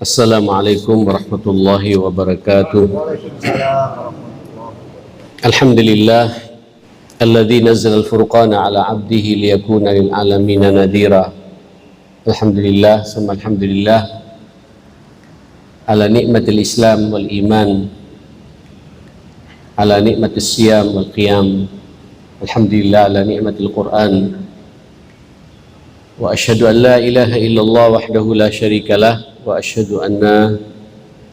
Assalamualaikum warahmatullahi wabarakatuh. Alhamdulillah alladzi nazzala al-furqana ala 'abdihi liyakuna lil 'alamin nadhira. Alhamdulillah summa alhamdulillah ala nikmatil Islam wal iman, ala nikmatis siyam wal qiyam. Alhamdulillah ala nikmatil Qur'an. Wa asyhadu an la ilaha illallah wahdahu la syarikalah wa asyhadu anna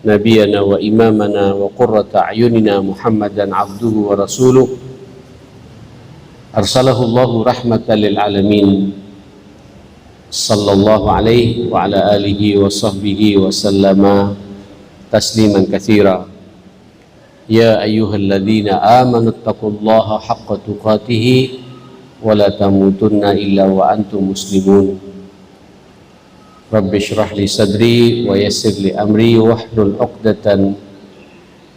nabiyyana wa imamana wa qurrata a'yunina Muhammadan abduhu wa rasuluh arsalahu Allahu rahmatan lil alamin sallallahu alaihi wa ala alihi wa sahbihi wa sallama tasliman katsira. Ya ayyuhalladzina amanu taqullaha haqqa tuqatih wa la tamutunna illa wa antum muslimun. Rabbi shrah li sadri wa yassir li amri wahlul 'uqdatan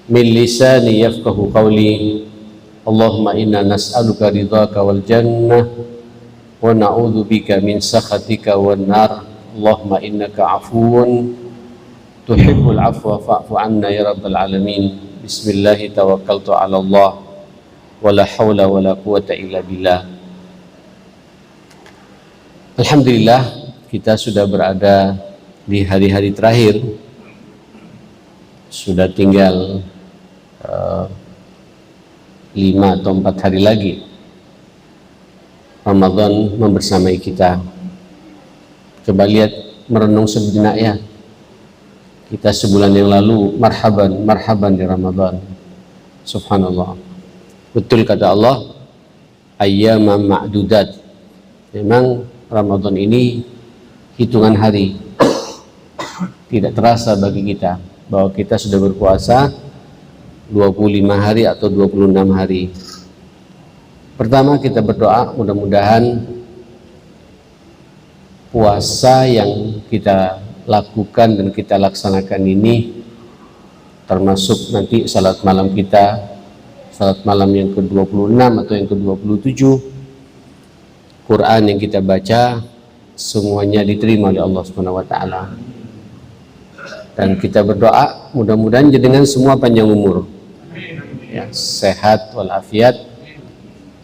min lisani yafqahu qawli. Allahumma inna nas'aluka ridhaka wal jannah wa na'udzu bika min sakhatika wan nar. Allahumma innaka 'afuwun tuhibbul 'afwa fa'fu 'anna ya rabbal alamin. Bismillah tawakkaltu 'ala Allah wa la haula wa la quwwata illa billah. Alhamdulillah, kita sudah berada di hari-hari terakhir, sudah tinggal 5 atau 4 hari lagi Ramadan membersamai kita. Coba lihat, merenung sejenak ya, kita sebulan yang lalu marhaban di Ramadan. Subhanallah, betul kata Allah, ayyaman ma'dudat. Memang Ramadan ini hitungan hari, tidak terasa bagi kita bahwa kita sudah berpuasa 25 hari atau 26 hari. Pertama, kita berdoa mudah-mudahan puasa yang kita lakukan dan kita laksanakan ini, termasuk nanti salat malam kita, salat malam yang ke-26 atau yang ke-27, Quran yang kita baca, semuanya diterima oleh Allah Subhanahu wa taala. Dan kita berdoa mudah-mudahan jenengan semua panjang umur, ya, sehat walafiat,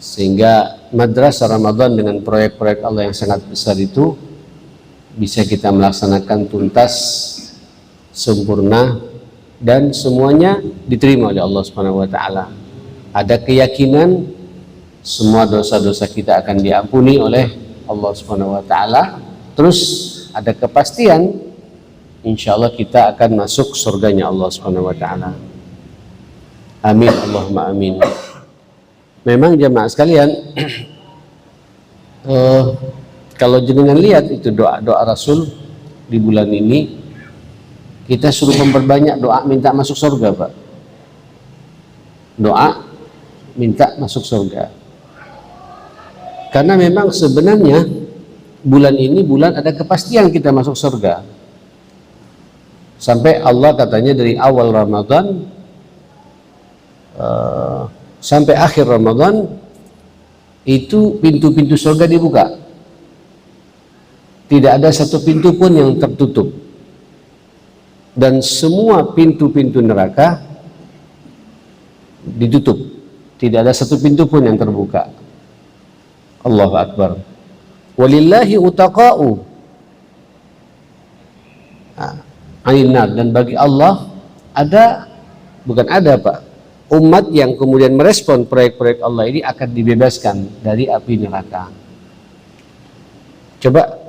sehingga madrasah Ramadan dengan proyek-proyek Allah yang sangat besar itu bisa kita melaksanakan tuntas, sempurna, dan semuanya diterima oleh Allah Subhanahu wa taala. Ada keyakinan semua dosa-dosa kita akan diampuni oleh Allah Subhanahu wa taala. Terus ada kepastian insya Allah kita akan masuk surganya Allah Subhanahu wa taala. Amin Allahumma amin. Memang jemaah sekalian, kalau jenengan lihat itu doa-doa Rasul di bulan ini, kita suruh memperbanyak doa minta masuk surga, Pak. Doa minta masuk surga. Karena memang sebenarnya bulan ini bulan ada kepastian kita masuk surga. Sampai Allah katanya dari awal Ramadan sampai akhir Ramadan itu pintu-pintu surga dibuka. Tidak ada satu pintu pun yang tertutup. Dan semua pintu-pintu neraka ditutup. Tidak ada satu pintu pun yang terbuka. Allahu Akbar. Walillahi utaqa'u ainar, dan bagi Allah ada, bukan ada Pak, umat yang kemudian merespon proyek-proyek Allah ini akan dibebaskan dari api neraka. Coba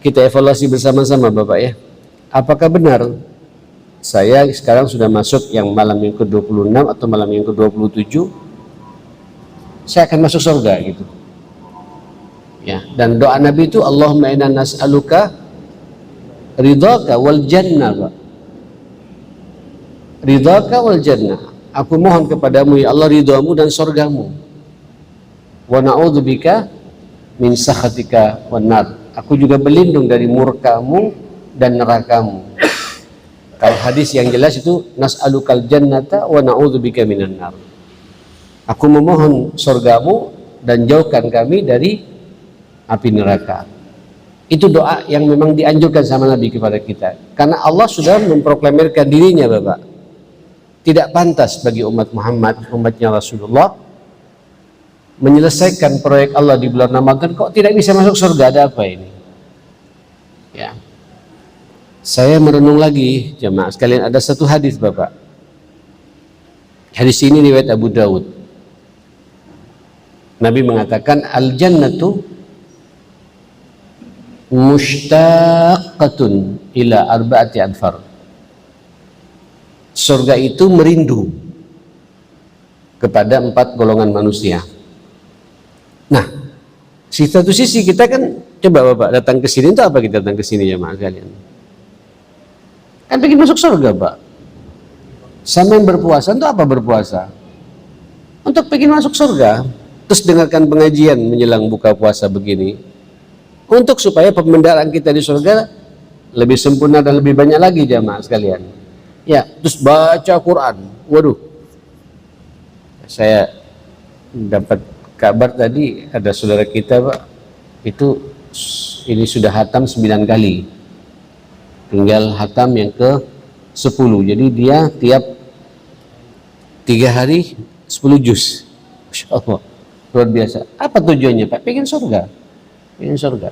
kita evaluasi bersama-sama Bapak ya. Apakah benar saya sekarang sudah masuk yang malam yang ke-26 atau malam yang ke-27, saya akan masuk surga gitu ya? Dan doa Nabi itu Allahumma inna nas'aluka ridhaka wal jannah. Ridhaka wal jannah, aku mohon kepadamu ya Allah ridhamu dan surgamu. Wa na'udzubika min sakhatika wan nar, aku juga berlindung dari murkamu dan nerakamu. Kalau hadis yang jelas itu nas'alukal jannata wa na'udzubika minan nar, aku memohon surgamu dan jauhkan kami dari api neraka. Itu doa yang memang dianjurkan sama Nabi kepada kita. Karena Allah sudah memproklamirkan dirinya, Bapak. Tidak pantas bagi umat Muhammad, umatnya Rasulullah, menyelesaikan proyek Allah di bulan Ramadan kok tidak bisa masuk surga. Ada apa ini? Ya. Saya merenung lagi, jemaah sekalian, ada satu hadis, Bapak. Hadis ini riwayat Abu Dawud. Nabi mengatakan, al-jannatu mushtaqatun ila arba'ati anfar. Surga itu merindu kepada 4 golongan manusia. Nah, di satu sisi kita kan, coba Bapak datang ke sini, itu apa kita datang ke sini, jemaah sekalian? Kan pengen masuk surga, Pak. Sama yang berpuasa, itu apa berpuasa? Untuk pengen masuk surga. Terus dengarkan pengajian menjelang buka puasa begini, untuk supaya pembendaraan kita di surga lebih sempurna dan lebih banyak lagi, jamaah sekalian. Ya, terus baca Quran. Waduh, saya dapat kabar tadi ada saudara kita, Pak, itu ini sudah hatam 9 kali. Tinggal hatam yang ke-10. Jadi dia tiap 3 hari 10 juz. Masya Allah, luar biasa. Apa tujuannya, Pak? Pengen surga. Pengen surga.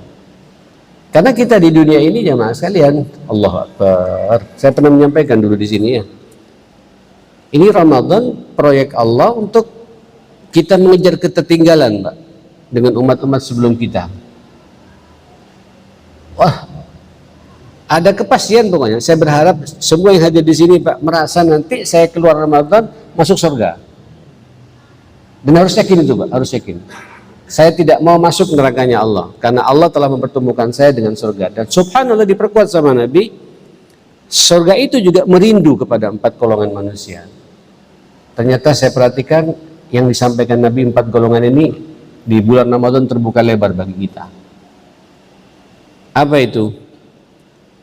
Karena kita di dunia ini, jamaah sekalian, Allah Akbar. Saya pernah menyampaikan dulu di sini, ya. Ini Ramadan proyek Allah untuk kita mengejar ketertinggalan, Pak, dengan umat-umat sebelum kita. Wah, ada kepastian pokoknya. Saya berharap semua yang hadir di sini, Pak, merasa nanti saya keluar Ramadan masuk surga. Dan harus yakin itu, Pak, harus yakin. Saya tidak mau masuk nerakanya Allah, karena Allah telah mempertemukan saya dengan surga. Dan subhanallah, diperkuat sama Nabi, surga itu juga merindu kepada 4 golongan manusia. Ternyata saya perhatikan yang disampaikan Nabi 4 golongan ini di bulan Ramadan terbuka lebar bagi kita. Apa itu?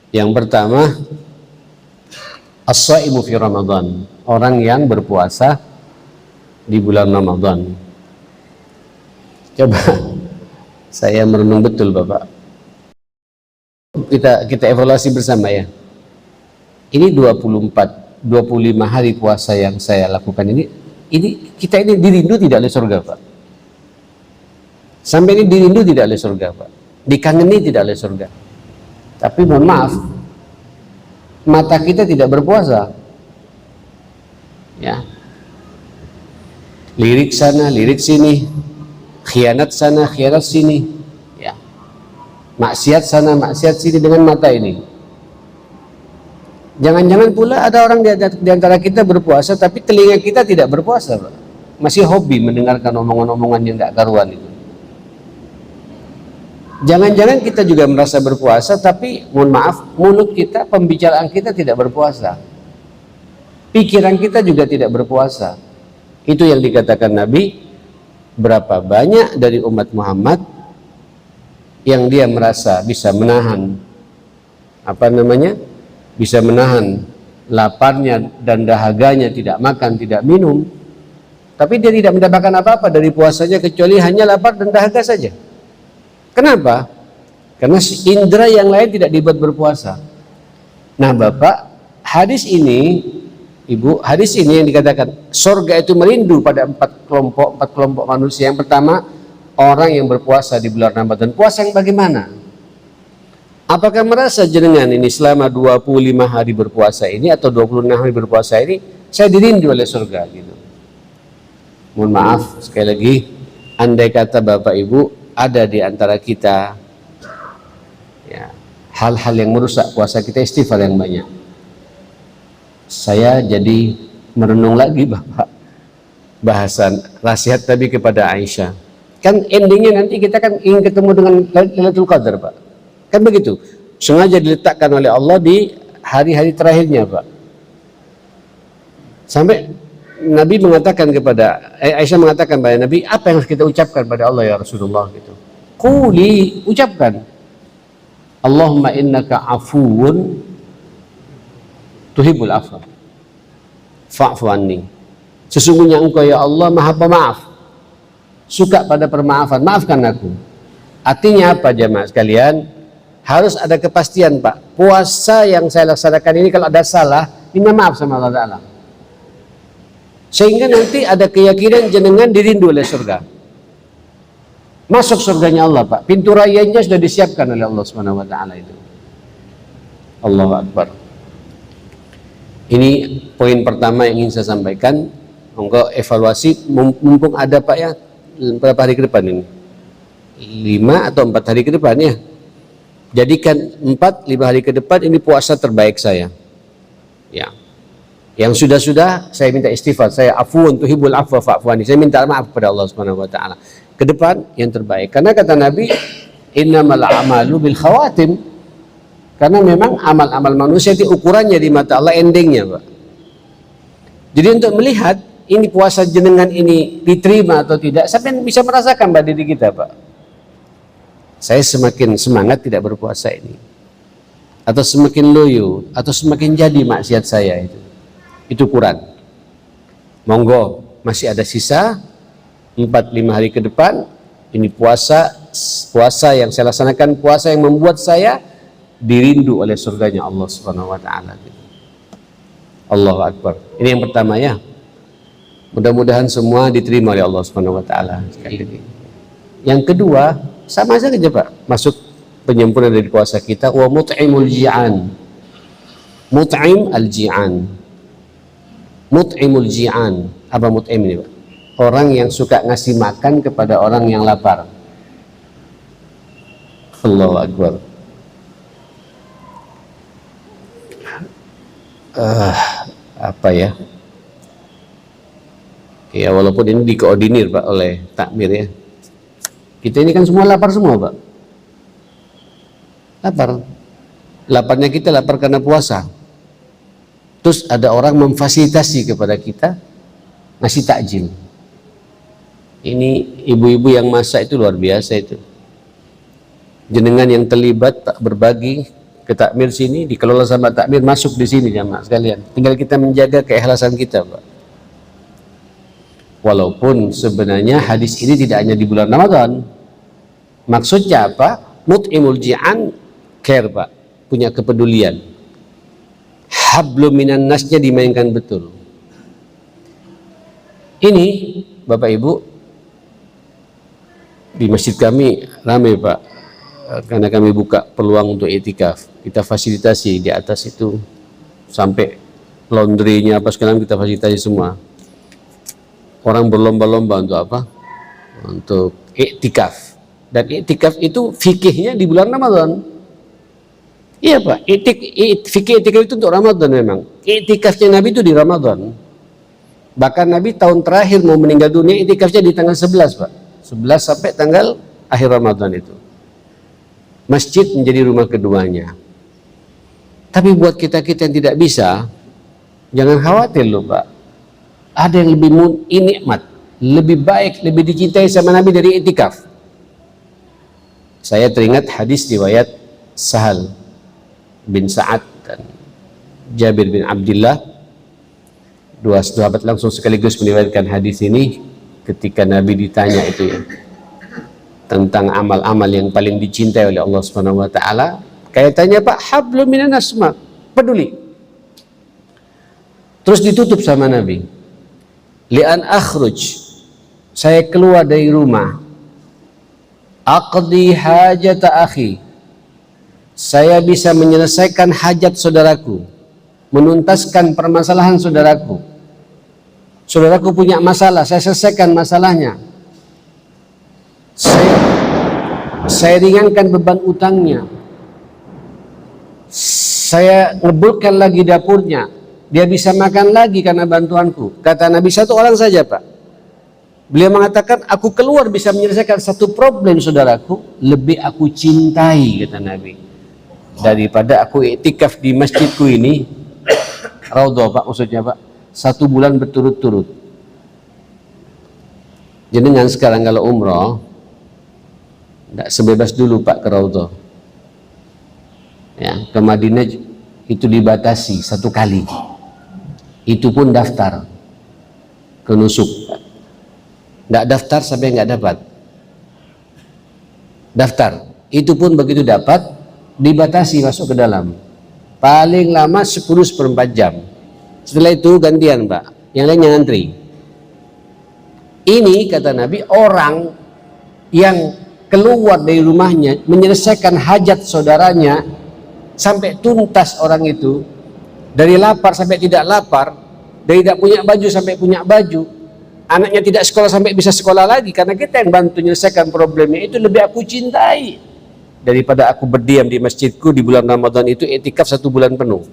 Yang pertama, as-shaimu fi Ramadan, orang yang berpuasa di bulan Ramadan. Coba saya merenung betul, Bapak. Kita evaluasi bersama, ya. Ini 25 hari puasa yang saya lakukan ini kita ini dirindu tidak oleh surga, Pak. Sampai ini dirindu tidak oleh surga, Pak. Dikangeni tidak oleh surga. Tapi mohon maaf, mata kita tidak berpuasa, ya. Lirik sana, lirik sini, khianat sana, khianat sini, ya. Maksiat sana, maksiat sini dengan mata ini. Jangan-jangan pula ada orang di antara kita berpuasa, tapi telinga kita tidak berpuasa, Pak. Masih hobi mendengarkan omongan-omongan yang tidak karuan itu. Jangan-jangan kita juga merasa berpuasa, tapi mohon maaf, mulut kita, pembicaraan kita tidak berpuasa. Pikiran kita juga tidak berpuasa. Itu yang dikatakan Nabi, berapa banyak dari umat Muhammad yang dia merasa bisa menahan, bisa menahan laparnya dan dahaganya, tidak makan, tidak minum, tapi dia tidak mendapatkan apa-apa dari puasanya kecuali hanya lapar dan dahaga saja. Kenapa? Karena indera yang lain tidak dibuat berpuasa. Nah, Bapak, hadis ini, Ibu, hadis ini yang dikatakan surga itu merindu pada 4 kelompok manusia. Yang pertama, orang yang berpuasa di bulan Ramadan. Puasa yang bagaimana? Apakah merasa jenengan ini selama 25 hari berpuasa ini atau 26 hari berpuasa ini saya dirindu oleh surga gitu? Mohon maaf sekali lagi, andai kata Bapak Ibu ada di antara kita, ya, hal-hal yang merusak puasa kita, istighfar yang banyak. Saya jadi merenung lagi, Bapak, bahasan nasihat tadi kepada Aisyah. Kan endingnya nanti kita kan ingin ketemu dengan Lailatul Qadar, Pak. Kan begitu, sengaja diletakkan oleh Allah di hari-hari terakhirnya, Pak. Sampai Nabi mengatakan kepada Aisyah, mengatakan kepada Nabi, apa yang harus kita ucapkan pada Allah ya Rasulullah gitu. Quli, ucapkan, Allahumma innaka afuwun tuhibbul afwa fa'fu anni. Sesungguhnya engkau ya Allah maha pemaaf, suka pada permaafan, maafkan aku. Artinya apa, jemaah sekalian? Harus ada kepastian Pak. Puasa yang saya laksanakan ini kalau ada salah, minta maaf sama Allah Ta'ala. Sehingga nanti ada keyakinan jenengan dirindu oleh surga. Masuk surganya Allah Pak. Pintu rayanya sudah disiapkan oleh Allah Subhanahu wa taala itu. Allahu Akbar. Ini poin pertama yang ingin saya sampaikan. Monggo evaluasi mumpung ada Pak ya, berapa hari ke depan ini? 5 atau 4 hari ke depan ya. Jadikan 4-5 hari ke depan ini puasa terbaik saya. Ya. Yang sudah-sudah saya minta istighfar, saya afuun tuhibbul afwa fa'fuani. Saya minta maaf kepada Allah Subhanahu wa taala. Ke depan yang terbaik. Karena kata Nabi, innamal a'malu bil khawatim. Karena memang amal-amal manusia itu ukurannya di mata Allah endingnya, Pak. Jadi untuk melihat ini puasa jenengan ini diterima atau tidak, sampai bisa merasakan pada diri kita, Pak. Saya semakin semangat tidak berpuasa ini, atau semakin loyo, atau semakin jadi maksiat saya itu ukuran. Monggo masih ada sisa 4-5 hari ke depan. Ini puasa yang saya laksanakan, puasa yang membuat saya dirindu oleh surganya Allah Subhanahu wa taala. Allahu Akbar. Ini yang pertama ya. Mudah-mudahan semua diterima oleh Allah Subhanahu wa taala sekali lagi. Yang kedua, sama saja Pak, masuk penyempurnaan dari puasa kita, wa mut'imul ji'an. Mut'im al-ji'an. Mut'imul ji'an. Apa mut'im ini, Pak? Orang yang suka ngasih makan kepada orang yang lapar. Allahu Akbar. Apa ya? Ya walaupun ini dikoordinir Pak oleh takmir ya. Kita ini kan semua lapar semua Pak. Lapar. Laparnya kita lapar karena puasa. Terus ada orang memfasilitasi kepada kita ngasih takjil. Ini ibu-ibu yang masak itu luar biasa itu. Jenengan yang terlibat tak berbagi ke takmir sini, dikelola sama takmir, masuk di sini jamaah sekalian. Tinggal kita menjaga keikhlasan kita, Pak. Walaupun sebenarnya hadis ini tidak hanya di bulan Ramadan. Maksudnya apa? Mut'imul ji'an, care Pak, punya kepedulian. Hablum minan nasnya dimainkan betul. Ini Bapak Ibu, di masjid kami ramai Pak, karena kami buka peluang untuk itikaf. Kita fasilitasi di atas itu sampai laundrynya apa sekarang kita fasilitasi semua. Orang berlomba-lomba untuk apa? Untuk iktikaf. Dan iktikaf itu fikihnya di bulan Ramadan. Iya Pak, fikih iktikaf itu untuk Ramadan memang. Iktikafnya Nabi itu di Ramadan. Bahkan Nabi tahun terakhir mau meninggal dunia iktikafnya di tanggal 11 Pak. 11 sampai tanggal akhir Ramadan itu. Masjid menjadi rumah keduanya. Tapi buat kita-kita yang tidak bisa, jangan khawatir loh Pak. Ada yang lebih nikmat, lebih baik, lebih dicintai sama Nabi dari iktikaf. Saya teringat hadis riwayat Sahal bin Sa'ad dan Jabir bin Abdullah, dua sahabat langsung sekaligus meriwayatkan hadis ini ketika Nabi ditanya itu ya tentang amal-amal yang paling dicintai oleh Allah Subhanahu wa taala. Kaitannya Pak, hablum minan asma, peduli. Terus ditutup sama Nabi. Li'an akhruj, saya keluar dari rumah, aqdi hajata akhi, saya bisa menyelesaikan hajat saudaraku, menuntaskan permasalahan saudaraku. Saudaraku punya masalah, saya selesaikan masalahnya. Saya ringankan beban utangnya. Saya ngebulkan lagi dapurnya. Dia bisa makan lagi karena bantuanku. Kata Nabi, satu orang saja Pak. Beliau mengatakan, aku keluar bisa menyelesaikan satu problem saudaraku, lebih aku cintai, kata Nabi, daripada aku iktikaf di masjidku ini, Raudhah Pak, maksudnya Pak, 1 bulan berturut-turut. Jenengan sekarang kalau umroh, tidak sebebas dulu Pak ke Raudhah. Ya, ke Madinah itu dibatasi 1 kali. Itu pun daftar ke nusuk. Nggak daftar sampai nggak dapat. Daftar. Itu pun begitu dapat, dibatasi masuk ke dalam. Paling lama 10-14 jam. Setelah itu gantian Pak, yang lainnya ngantri. Ini kata Nabi, orang yang keluar dari rumahnya menyelesaikan hajat saudaranya sampai tuntas orang itu, dari lapar sampai tidak lapar, dari tidak punya baju sampai punya baju, anaknya tidak sekolah sampai bisa sekolah lagi, karena kita yang bantu menyelesaikan problemnya, itu lebih aku cintai daripada aku berdiam di masjidku di bulan Ramadan itu iktikaf 1 bulan penuh.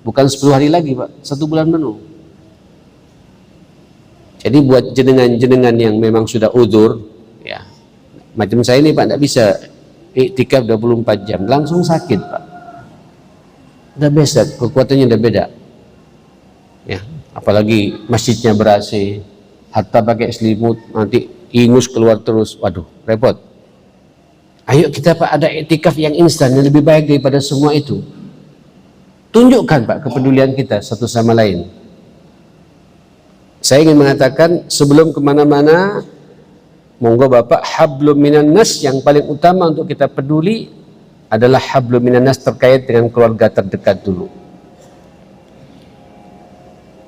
Bukan 10 hari lagi Pak, 1 bulan penuh. Jadi buat jenengan-jenengan yang memang sudah udzur, ya macam saya ini Pak, tidak bisa iktikaf 24 jam, langsung sakit Pak. Udah beda, kekuatannya udah beda. Ya, apalagi masjidnya ber-AC, hatta pakai selimut, nanti ingus keluar terus, waduh, repot. Ayo kita Pak ada iktikaf yang instan yang lebih baik daripada semua itu. Tunjukkan Pak kepedulian kita satu sama lain. Saya ingin mengatakan sebelum kemana-mana, monggo Bapak, hablum minan nas yang paling utama untuk kita peduli adalah hablum minan nas terkait dengan keluarga terdekat dulu.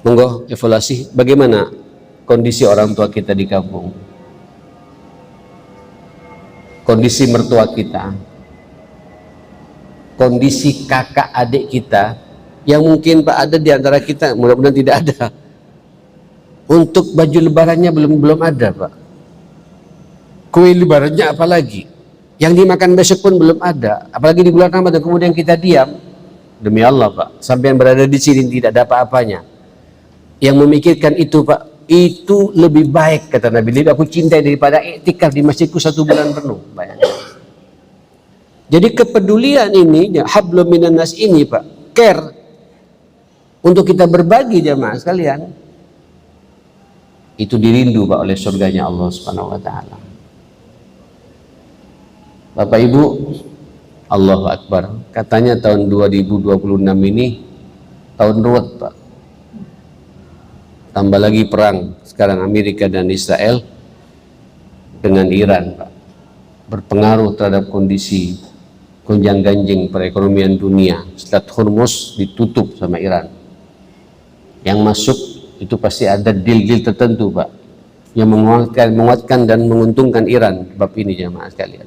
Monggo evaluasi bagaimana kondisi orang tua kita di kampung, kondisi mertua kita, kondisi kakak adik kita yang mungkin Pak ada di antara kita, mudah-mudahan tidak ada. Untuk baju lebarannya belum ada Pak, kue lebarannya apalagi, yang dimakan besok pun belum ada, apalagi di bulan Ramadan kemudian kita diam. Demi Allah Pak, sampai yang berada di sini tidak ada apa-apanya. Yang memikirkan itu Pak, itu lebih baik kata Nabi, lebih aku cintai daripada iktikaf di masjidku 1 bulan penuh. Bayangkan. Jadi kepedulian ini, hablum minan nas ini Pak, care untuk kita berbagi jamaah sekalian, itu dirindu Pak oleh surganya Allah Subhanahu wa taala. Bapak Ibu, Allahu Akbar, katanya tahun 2026 ini tahun ruwet Pak. Tambah lagi perang sekarang Amerika dan Israel dengan Iran Pak, berpengaruh terhadap kondisi gonjang-ganjing perekonomian dunia. Selat Hormuz ditutup sama Iran, yang masuk itu pasti ada deal-deal tertentu Pak yang menguatkan dan menguntungkan Iran. Bab ini jamaah sekalian,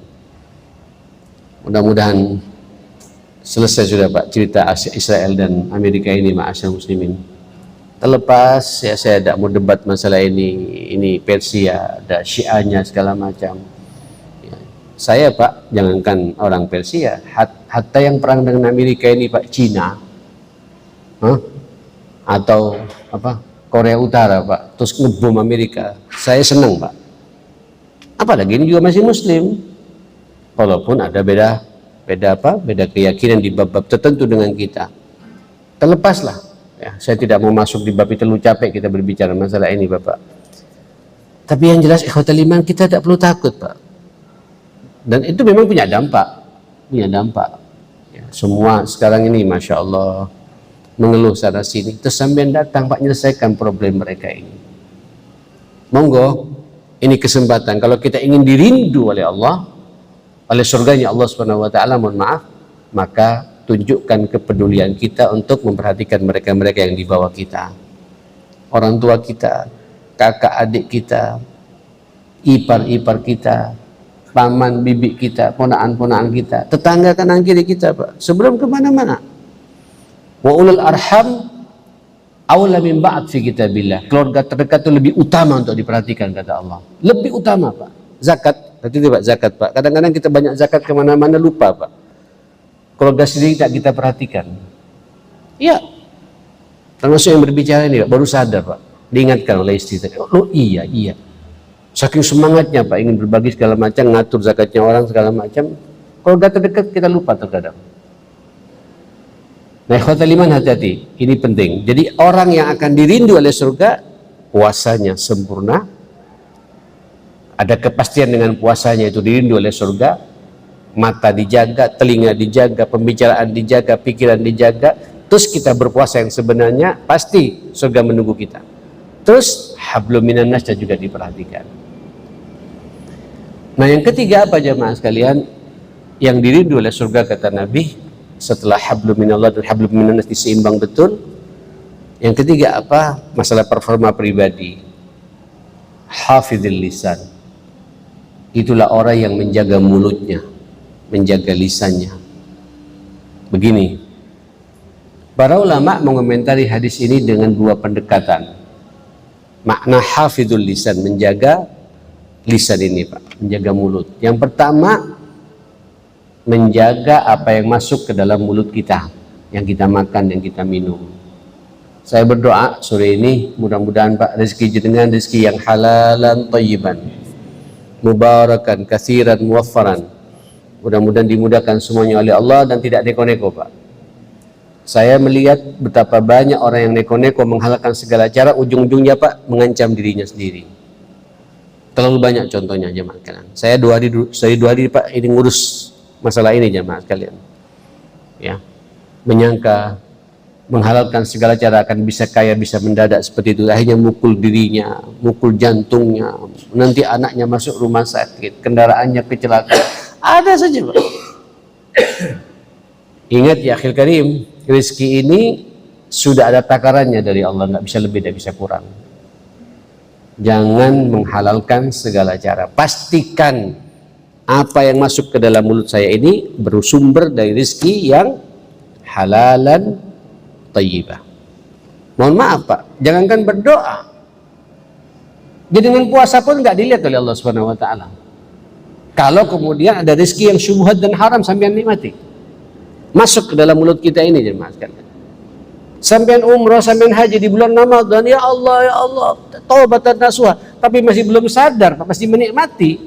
mudah-mudahan selesai sudah Pak cerita Israel dan Amerika ini ma'asyar muslimin. Terlepas ya, saya tidak mau debat masalah ini Persia, ada Syiahnya segala macam ya. Saya Pak, jangankan orang Persia, hatta yang perang dengan Amerika ini Pak, Cina atau apa Korea Utara Pak, terus ngebom Amerika, saya senang Pak. Apalagi ini juga masih muslim, walaupun ada beda keyakinan di bab-bab tertentu dengan kita. Terlepaslah ya, saya tidak mau masuk di bab itu, terlalu capek kita berbicara masalah ini Bapak. Tapi yang jelas ikhwatal iman, kita tidak perlu takut Pak. Dan itu memang punya dampak ya. Semua sekarang ini Masya Allah mengeluh sana sini, terus sampean datang Pak menyelesaikan problem mereka ini. Monggo, ini kesempatan kalau kita ingin dirindu oleh Allah, oleh surganya Allah Subhanahu wa taala, mohon maaf, maka tunjukkan kepedulian kita untuk memperhatikan mereka-mereka yang di bawah kita, orang tua kita, kakak adik kita, ipar-ipar kita, paman bibi kita, ponaan-ponaan kita, tetangga kanan kiri kita Pak, sebelum kemana-mana. Wa ulul arham awla min ba'd fi kitabillah, keluarga terdekat itu lebih utama untuk diperhatikan kata Allah, lebih utama Pak. Zakat, berarti itu Pak, zakat Pak, kadang-kadang kita banyak zakat kemana-mana lupa Pak, keluarga sendiri tak kita perhatikan. Ya, termasuk yang berbicara ini Pak, baru sadar Pak, diingatkan oleh istri tadi. Oh iya, saking semangatnya Pak ingin berbagi segala macam, ngatur zakatnya orang segala macam, keluarga terdekat kita lupa terkadang. Nah ikhwatal iman, hati-hati, ini penting. Jadi orang yang akan dirindu oleh surga, puasanya sempurna, ada kepastian dengan puasanya itu dirindu oleh surga, mata dijaga, telinga dijaga, pembicaraan dijaga, pikiran dijaga, terus kita berpuasa yang sebenarnya, pasti surga menunggu kita. Terus hablum minan nas juga diperhatikan. Nah yang ketiga apa jemaah sekalian? yang dirindu oleh surga kata Nabi setelah hablum minallah dan hablum minannas diseimbang betul. Yang ketiga apa? Masalah performa pribadi. Hafizil lisan. Itulah orang yang menjaga mulutnya, menjaga lisannya. Begini, para ulama mengomentari hadis ini dengan dua pendekatan. Makna hafizul lisan, menjaga lisan ini Pak, menjaga mulut. Yang pertama, menjaga apa yang masuk ke dalam mulut kita, yang kita makan, yang kita minum. Saya berdoa sore ini mudah-mudahan Pak rezeki jenengan rezeki yang halalan thayyiban, mubarakan, katsiran, muwaffaran. Mudah-mudahan dimudahkan semuanya oleh Allah dan tidak neko-neko Pak. Saya melihat betapa banyak orang yang neko-neko menghalalkan segala cara, ujung-ujungnya Pak mengancam dirinya sendiri. Terlalu banyak contohnya jemaah sekalian. Saya dua hari Pak ini ngurus masalah ini jemaah sekalian. Ya, menyangka menghalalkan segala cara akan bisa kaya, bisa mendadak seperti itu. Akhirnya mukul dirinya, mukul jantungnya, nanti anaknya masuk rumah sakit, kendaraannya kecelakaan. Ada saja Pak. Ingat ya akhil karim, rezeki ini sudah ada takarannya dari Allah, nggak bisa lebih, tidak bisa kurang. Jangan menghalalkan segala cara. Pastikan apa yang masuk ke dalam mulut saya ini bersumber dari rezeki yang halalan thayyibah. Mohon maaf Pak, jangankan berdoa, jadi dengan puasa pun nggak dilihat oleh Allah Subhanahu Wa Taala. Kalau kemudian ada rezeki yang syubhat dan haram sampean nikmati, masuk ke dalam mulut kita ini jemaah sekalian. Sampean umrah, sampean haji di bulan Ramadan, ya Allah, taubatan nasuha, tapi masih belum sadar, masih menikmati,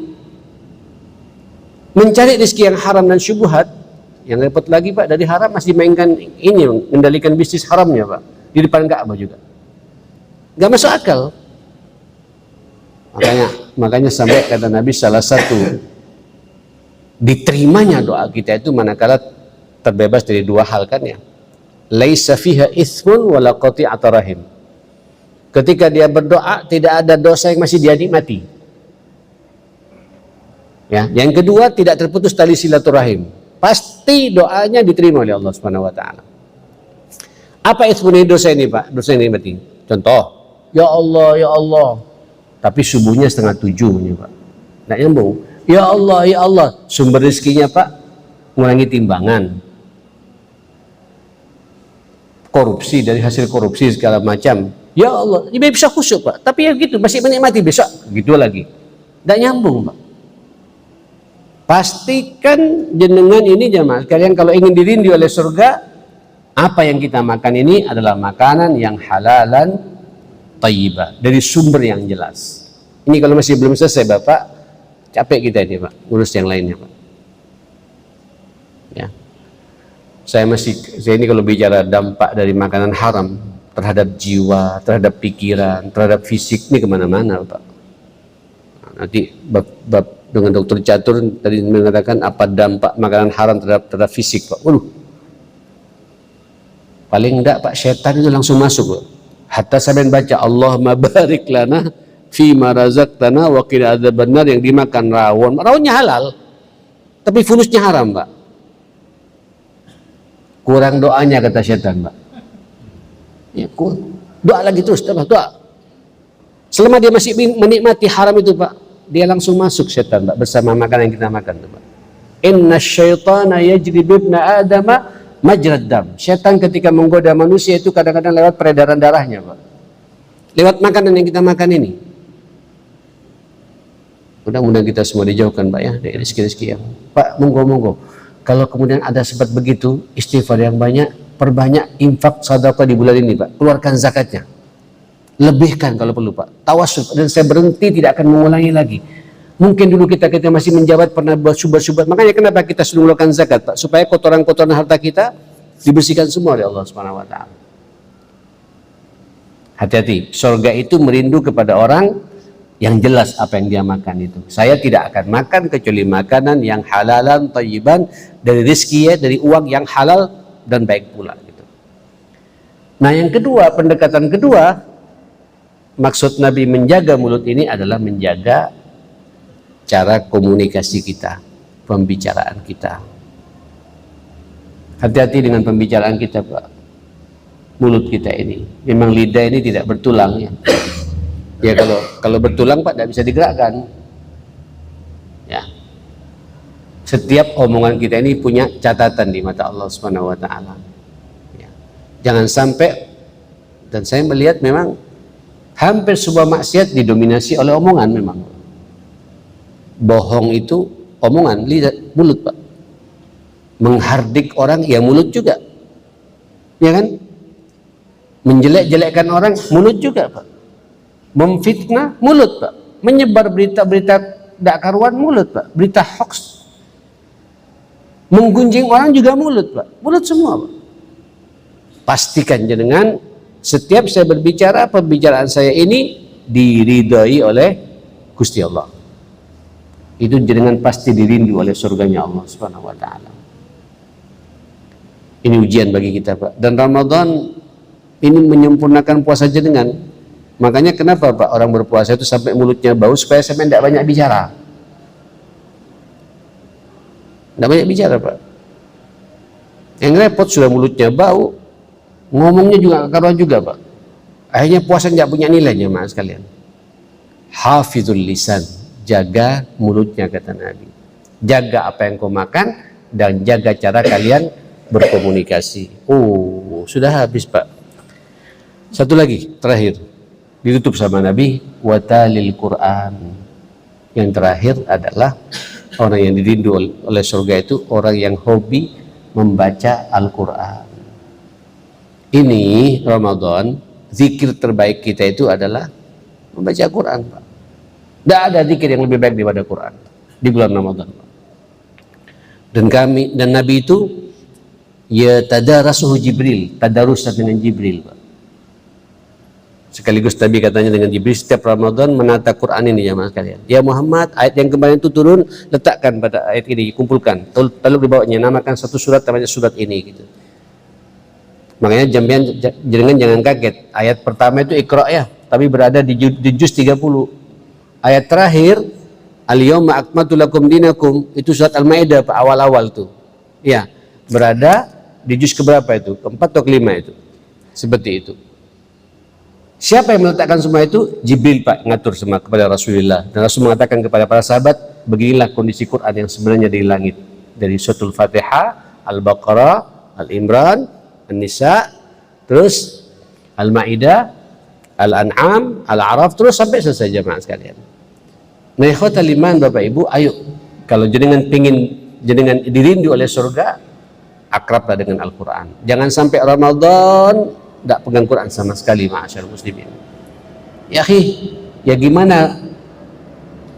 mencari rezeki yang haram dan syubhat. Yang repot lagi Pak, dari haram masih mainkan ini, mengendalikan bisnis haramnya Pak, di depan Ka'bah juga. Gak masuk akal. Makanya sampai kata Nabi, salah satu diterimanya doa kita itu manakala terbebas dari dua hal kan ya. Laisa fiha itsmun wala qati'atu rahim. Ketika dia berdoa tidak ada dosa yang masih dia nikmati. Ya, yang kedua tidak terputus tali silaturahim. Pasti doanya diterima oleh Allah Subhanahu Wa Taala. Apa itsmun dosa ini Pak? Dosa ini berarti. Contoh, ya Allah, tapi subuhnya 6:30 Pak. Nggak nyambung. Ya Allah, sumber rezekinya Pak mengurangi timbangan, korupsi, dari hasil korupsi segala macam. Ya Allah, dia bisa khusyuk Pak, tapi ya gitu masih menikmati, besok gitu lagi. Nggak nyambung Pak. Pastikan jenengan ini jemaah sekalian kalau ingin dirindu oleh surga, apa yang kita makan ini adalah makanan yang halalan thayyibah, dari sumber yang jelas. Ini kalau masih belum selesai Bapak, capek kita ini Pak, urus yang lainnya Pak. Ya. Saya ini kalau bicara dampak dari makanan haram terhadap jiwa, terhadap pikiran, terhadap fisik, ini kemana-mana Pak. Nanti bab dengan Dokter Catur tadi mengatakan apa dampak makanan haram terhadap fisik Pak. Paling enggak Pak, setan itu langsung masuk Pak. Hatta sampai baca Allahumma barik lana fi ma razaqtana wa qina adzabannar, yang dimakan rawon. Rawonnya halal, tapi fulusnya haram Pak. Kurang doanya kata setan Pak. Ya, doa lagi terus, doa. Selama dia masih menikmati haram itu Pak, dia langsung masuk setan Pak, bersama makanan yang kita makan tuh Pak. Inna syaitana yajri bibna adama majrad dam. Setan ketika menggoda manusia itu kadang-kadang lewat peredaran darahnya Pak, lewat makanan yang kita makan ini. Mudah-mudahan kita semua dijauhkan Pak ya dari rezeki-rezeki yang Pak, monggo kalau kemudian ada sempat begitu, istighfar yang banyak, perbanyak infak sedekah di bulan ini Pak, keluarkan zakatnya, lebihkan kalau perlu Pak, tawasul, dan saya berhenti tidak akan mengulangi lagi. Mungkin dulu kita masih menjabat pernah buat syubhat-syubhat, makanya kenapa kita sudah mengeluarkan zakat Pak, supaya kotoran-kotoran harta kita dibersihkan semua oleh Allah Subhanahu Wa Taala. Hati-hati, surga itu merindu kepada orang yang jelas apa yang dia makan itu. Saya tidak akan makan kecuali makanan yang halalan thayyiban, dari rezeki ya, dari uang yang halal dan baik pula gitu. Nah yang kedua, pendekatan kedua, maksud Nabi menjaga mulut ini adalah menjaga cara komunikasi kita. pembicaraan kita. Hati-hati dengan pembicaraan kita, Pak. Mulut kita ini, memang lidah ini tidak bertulang ya. Ya kalau bertulang, Pak, tidak bisa digerakkan. Ya. Setiap omongan kita ini punya catatan di mata Allah Subhanahu wa taala. Ya. Jangan sampai, dan saya melihat memang hampir sebuah maksiat didominasi oleh omongan memang. Bohong itu omongan, lidah, mulut, Pak. Menghardik orang ya mulut juga. Ya kan? Menjelek-jelekkan orang mulut juga, Pak. Memfitnah mulut, Pak. Menyebar berita-berita tidak karuan mulut, Pak. Berita hoax. Menggunjing orang juga mulut, Pak. Mulut semua, Pak. Pastikan jenengan setiap saya berbicara, pembicaraan saya ini diridhai oleh Gusti Allah. Itu jenengan pasti dirindu oleh surganya Allah Subhanahu wa taala. Ini ujian bagi kita, Pak. Dan Ramadan ini menyempurnakan puasa jenengan. Makanya kenapa, Pak, orang berpuasa itu sampai mulutnya bau, supaya sampai tidak banyak bicara. Tidak banyak bicara, Pak. Yang repot sudah mulutnya bau, ngomongnya juga karuan juga, Pak. Akhirnya puasa tidak punya nilainya, Mas sekalian. Hafizul lisan, jaga mulutnya, kata Nabi. Jaga apa yang kau makan dan jaga cara kalian berkomunikasi. Oh, sudah habis, Pak. Satu lagi, terakhir. Ditutup sama Nabi, watalil Quran. Yang terakhir adalah orang yang dirindu oleh surga itu orang yang hobi membaca Al-Quran. Ini Ramadan, zikir terbaik kita itu adalah membaca Quran, Pak. Tidak ada zikir yang lebih baik daripada Quran di bulan Ramadan, Pak. Dan Nabi itu ya tadarasuhu Jibril, tadarusan dengan Jibril, Pak. Sekaligus Nabi katanya dengan Jibril setiap Ramadan menata Quran ini, jamaah sekalian. Ya Muhammad, ayat yang kemarin itu turun, letakkan pada ayat ini, kumpulkan, lalu dibawanya, namakan satu surat namanya surat ini, gitu. Makanya jenengan jangan kaget, ayat pertama itu Iqra ya, tapi berada di juz 30. Ayat terakhir Al-yawma akmaltu lakum dinakum, itu surat Al-Maidah, Pak, awal-awal tuh. Ya, berada di juz keberapa itu? Keempat atau kelima itu? Seperti itu. Siapa yang meletakkan semua itu? Jibril, Pak, ngatur semua kepada Rasulullah. Dan Rasul mengatakan kepada para sahabat, beginilah kondisi Quran yang sebenarnya di langit. Dari suratul Fatihah, Al-Baqarah, Al-Imran, An-Nisa, terus Al-Maidah, Al-An'am, Al-A'raf, terus sampai selesai, jemaah sekalian. Nah, ikhwatal iman, Bapak Ibu, ayo, kalau jenengan pingin jenengan dirindu oleh surga, akrablah dengan Al-Quran. Jangan sampai Ramadan tidak pegang Quran sama sekali, ma'asyarul muslimin. Ya gimana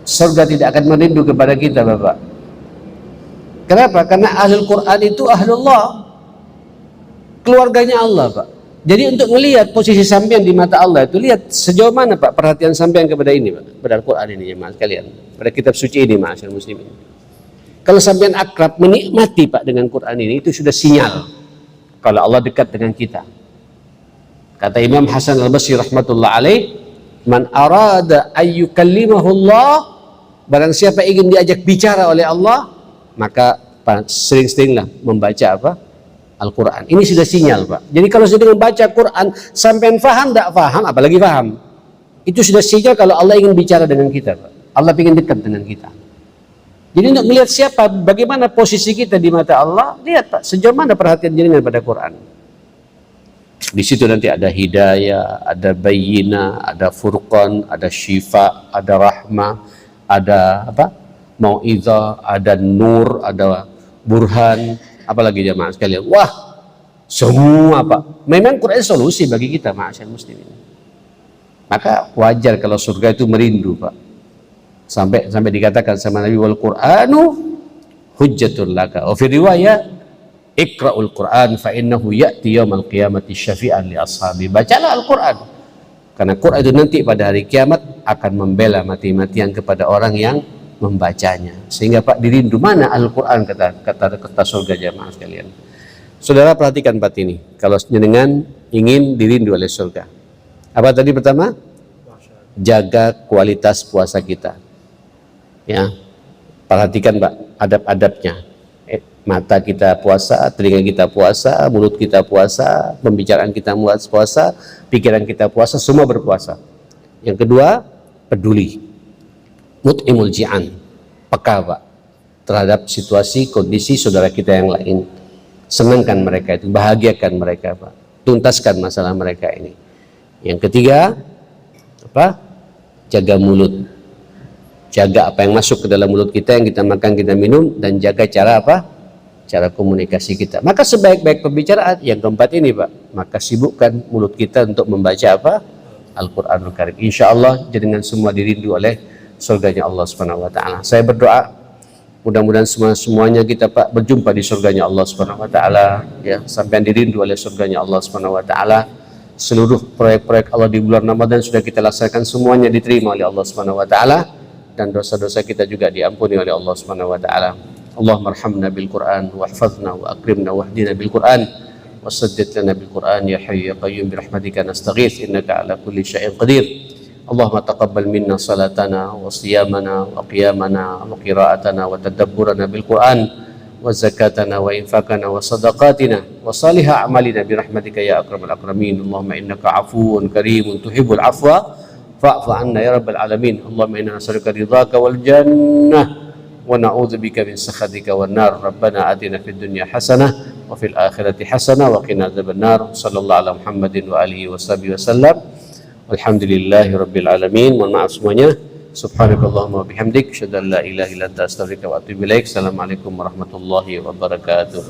surga tidak akan merindu kepada kita, Bapak? Kenapa? Karena ahlul Quran itu ahlullah, keluarganya Allah, Pak. Jadi untuk melihat posisi sampean di mata Allah itu, lihat sejauh mana, Pak, perhatian sampean kepada ini, Pak, pada Al-Quran ini, jemaah sekalian, pada kitab suci ini, ma'asyarul muslimin. Kalau sampean akrab, menikmati, Pak, dengan Quran ini, itu sudah sinyal kalau Allah dekat dengan kita. Kata Imam Hasan Al-Basri rahmatullah alaih, man arada ayyukallimahullah, barang siapa ingin diajak bicara oleh Allah, maka sering-seringlah membaca apa? Al-Quran. Ini sudah sinyal, Pak. Jadi kalau sudah membaca Quran, sampean faham, tidak faham, apalagi faham. Itu sudah sinyal kalau Allah ingin bicara dengan kita, Pak. Allah ingin dekat dengan kita. Jadi untuk melihat siapa, bagaimana posisi kita di mata Allah, lihat, Pak, sejauh mana perhatian jenengan pada Quran. Di situ nanti ada hidayah, ada bayyinah, ada furqan, ada syifa, ada rahmah, ada apa? Mau'izah, ada nur, ada burhan, apalagi jamaah sekalian. Wah, semua, Pak. Memang Quran solusi bagi kita, ma'asyarul muslimin. Maka wajar kalau surga itu merindu, Pak. Sampai dikatakan sama Nabi, wal Qur'anu hujjatul laka. Wa fi riwayat Iqra'ul Qur'an fa innahu ya'ti yaumal qiyamati syafi'an li ashabi. Bacalah Al-Qur'an. Karena Qur'an itu nanti pada hari kiamat akan membela mati-matian kepada orang yang membacanya. Sehingga, Pak, dirindu mana Al-Qur'an, kata surga, jamaah sekalian. Saudara perhatikan, Pak, ini. Kalau jenengan ingin dirindu oleh surga. Apa tadi pertama? Jaga kualitas puasa kita. Ya. perhatikan Pak adab-adabnya. Mata kita puasa, telinga kita puasa, mulut kita puasa, pembicaraan kita puasa, pikiran kita puasa, semua berpuasa. Yang kedua, peduli, mut'imul ji'an, peka Pak terhadap situasi, kondisi saudara kita yang lain. Senangkan mereka itu, bahagiakan mereka Pak, tuntaskan masalah mereka ini. Yang ketiga, apa? Jaga mulut, jaga apa yang masuk ke dalam mulut kita, yang kita makan, kita minum, dan jaga cara apa? Cara komunikasi kita. Maka sebaik-baik pembicaraan yang keempat ini Pak, maka sibukkan mulut kita untuk membaca apa? Al-Quranul Karim. Insya Allah dengan semua dirindu oleh surganya Allah Subhanahu Wa Taala. Saya berdoa mudah-mudahan semuanya kita Pak berjumpa di surganya Allah Subhanahu Wa Taala, ya, sampai dirindu oleh surganya Allah Subhanahu Wa Taala. Seluruh proyek-proyek Allah di bulan Ramadan sudah kita laksanakan, semuanya diterima oleh Allah Subhanahu Wa Taala, dan dosa-dosa kita juga diampuni oleh Allah Subhanahu Wa Taala. Allahumma arhamna bil Qur'an wahfazna wa akrimna wahdina bil Qur'an wasaddid lana bil Qur'an ya hayyu ya qayyum bi rahmatika nastaghits innaka ala kulli syai'in qadir. Allahumma taqabbal minna salatana wa siyamana wa qiyamana wa qira'atana wa tadabburana bil Qur'an wa zakatana wa infaqana wa sadaqatina wa salihah a'malina bi rahmatika ya akramal akramin. Allahumma innaka afuwun karimun tuhibbul afwa fa'fu anna ya rabbal alamin. Allahumma inna nas'aluka ridhaka wal jannah wa na'udzu bika min sakhatika wan nar. Rabbana atina fid dunya hasanah wa fil akhirati hasanah wa qina adzabannar. Sallallahu ala Muhammadin wa alihi washabihi wasallam. Alhamdulillahi rabbil alamin. Mohon maaf semuanya. Subhanakallahumma wa bihamdik asyhadu an la ilaha illa anta astaghfiruka wa atubu ilaik. Assalamualaikum warahmatullahi wabarakatuh.